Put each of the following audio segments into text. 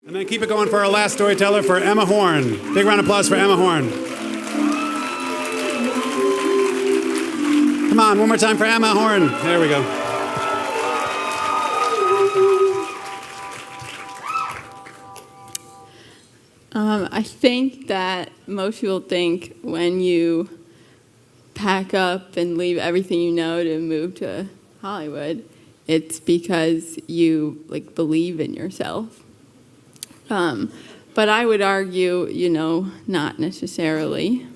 And then keep it going for our last storyteller, for Emma Horn. Big round of applause for Emma Horn. Come on, one more time for Emma Horn. There we go. I think that most people think when you pack up and leave everything you know to move to Hollywood, it's because you believe in yourself. But I would argue, not necessarily.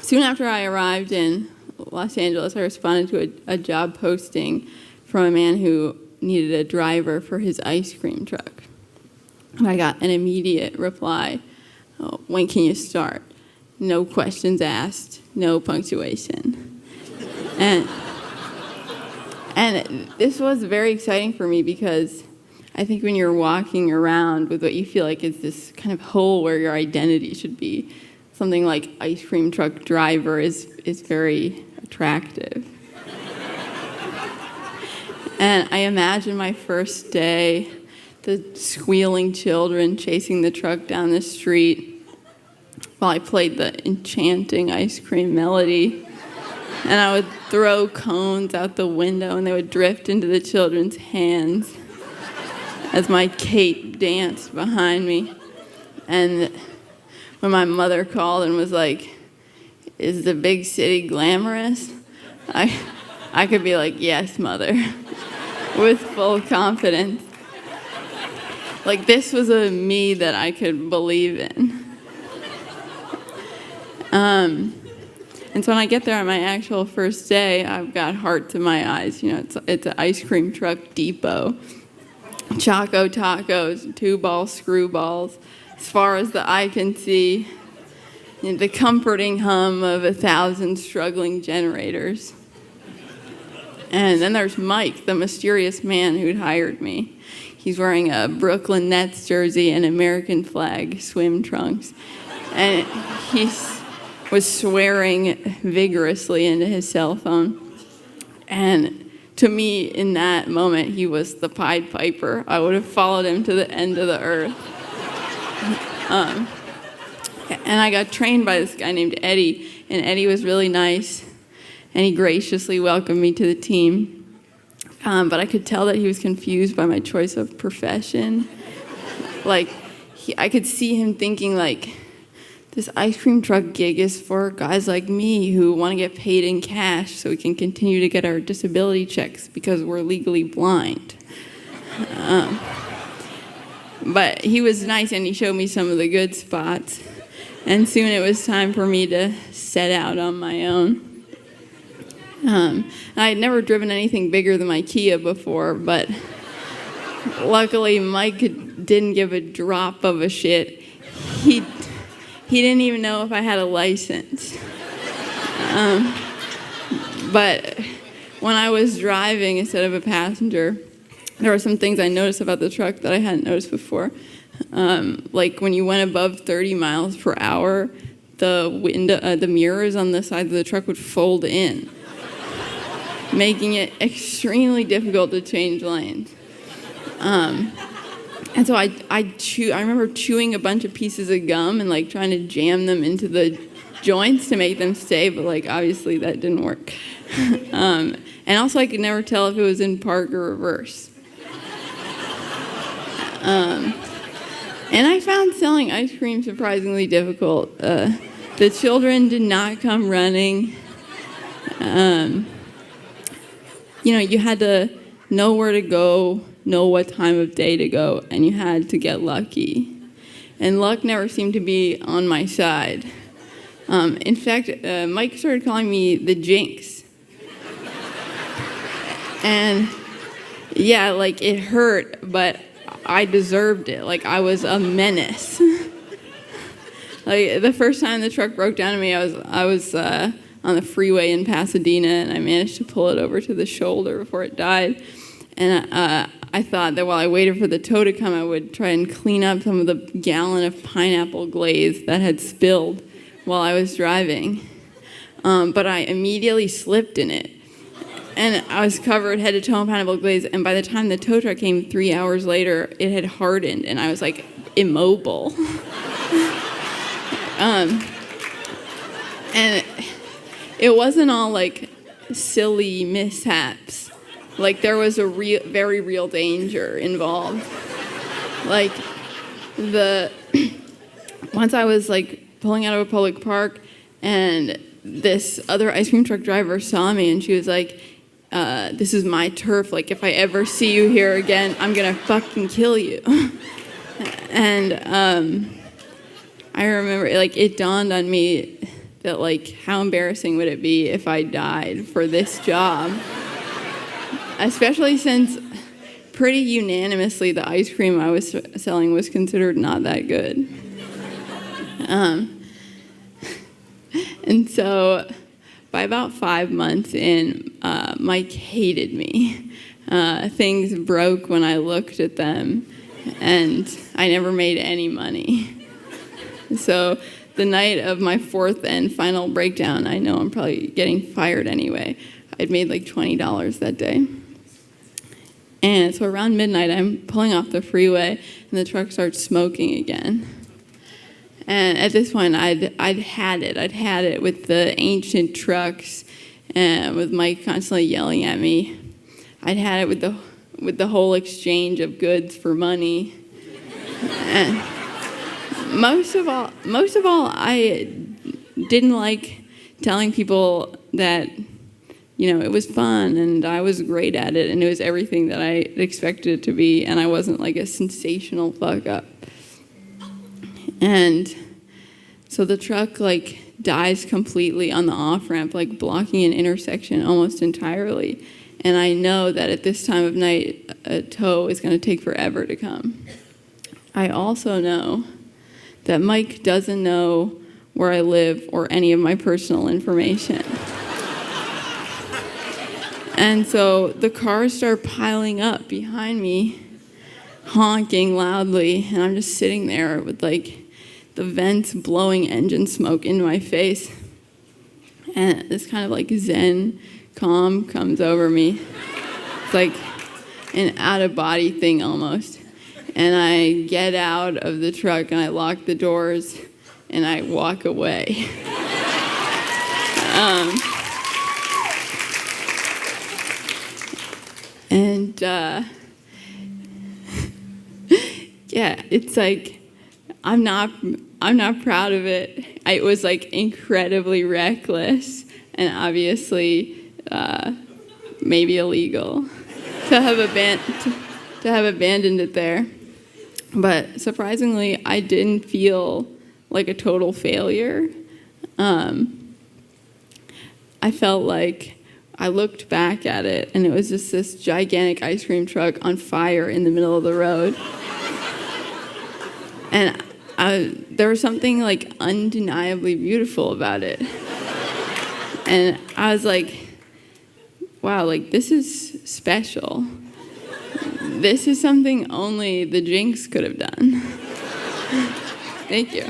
Soon after I arrived in Los Angeles, I responded to a job posting from a man who needed a driver for his ice cream truck. And I got an immediate reply, "Oh, when can you start?" No questions asked, no punctuation. And this was very exciting for me because I think when you're walking around with what you feel like is this kind of hole where your identity should be, something like ice cream truck driver is very attractive. And I imagine my first day, the squealing children chasing the truck down the street while I played the enchanting ice cream melody. And I would throw cones out the window and they would drift into the children's hands as my cape danced behind me. And when my mother called and was like, "Is the big city glamorous?" I could be like, "Yes, Mother," with full confidence. This was a me that I could believe in. And so when I get there on my actual first day, I've got hearts in my eyes. It's an ice cream truck depot. Choco tacos, 2-ball screwballs, as far as the eye can see. The comforting hum of 1,000 struggling generators. And then there's Mike, the mysterious man who'd hired me. He's wearing a Brooklyn Nets jersey and American flag swim trunks. And he was swearing vigorously into his cell phone. And to me, in that moment, he was the Pied Piper. I would have followed him to the end of the earth. And I got trained by this guy named Eddie, and Eddie was really nice, and he graciously welcomed me to the team. But I could tell that he was confused by my choice of profession. I could see him thinking, this ice cream truck gig is for guys like me who want to get paid in cash so we can continue to get our disability checks because we're legally blind. But he was nice, and he showed me some of the good spots. And soon it was time for me to set out on my own. I had never driven anything bigger than my Kia before, but luckily Mike didn't give a drop of a shit. He didn't even know if I had a license. But when I was driving instead of a passenger, there were some things I noticed about the truck that I hadn't noticed before. When you went above 30 miles per hour, the mirrors on the side of the truck would fold in, making it extremely difficult to change lanes. And so I remember chewing a bunch of pieces of gum and trying to jam them into the joints to make them stay, but obviously that didn't work. And also I could never tell if it was in park or reverse. And I found selling ice cream surprisingly difficult. The children did not come running. You had to know where to go, know what time of day to go, and you had to get lucky. And luck never seemed to be on my side. In fact, Mike started calling me the Jinx. And yeah, it hurt, but I deserved it. I was a menace. The first time the truck broke down on me, I was on the freeway in Pasadena, and I managed to pull it over to the shoulder before it died. And I thought that while I waited for the tow to come, I would try and clean up some of the gallon of pineapple glaze that had spilled while I was driving. But I immediately slipped in it. And I was covered head to toe in pineapple glaze. And by the time the tow truck came 3 hours later, it had hardened, and I was like immobile. And it wasn't all like silly mishaps. Like there was a very real danger involved. Like once I was like pulling out of a public park, and this other ice cream truck driver saw me, and she was like, this is my turf. Like, if I ever see you here again, I'm going to fucking kill you. And I remember, like, it dawned on me that, like, how embarrassing would it be if I died for this job? Especially since pretty unanimously the ice cream I was selling was considered not that good. And so by about 5 months in, Mike hated me. Things broke when I looked at them, and I never made any money. So the night of my fourth and final breakdown, I know I'm probably getting fired anyway, I'd made like $20 that day. And so around midnight, I'm pulling off the freeway, and the truck starts smoking again. And at this point, I'd had it. I'd had it with the ancient trucks, and with Mike constantly yelling at me. I'd had it with the whole exchange of goods for money. And most of all, I didn't like telling people that, you know, it was fun and I was great at it and it was everything that I expected it to be, and I wasn't like a sensational fuck up. And so the truck like dies completely on the off-ramp, like blocking an intersection almost entirely. And I know that at this time of night, a tow is going to take forever to come. I also know that Mike doesn't know where I live or any of my personal information. And so the cars start piling up behind me, honking loudly, and I'm just sitting there with like the vents blowing engine smoke into my face. And this kind of like Zen calm comes over me. It's like an out-of-body thing almost. And I get out of the truck and I lock the doors and I walk away. Yeah, it's like I'm not proud of it. It was like incredibly reckless and obviously maybe illegal to have abandoned it there. But surprisingly, I didn't feel like a total failure. I felt like I looked back at it, and it was just this gigantic ice cream truck on fire in the middle of the road. And there was something like undeniably beautiful about it. And I was like, wow, like this is special. This is something only the Jinx could have done. Thank you.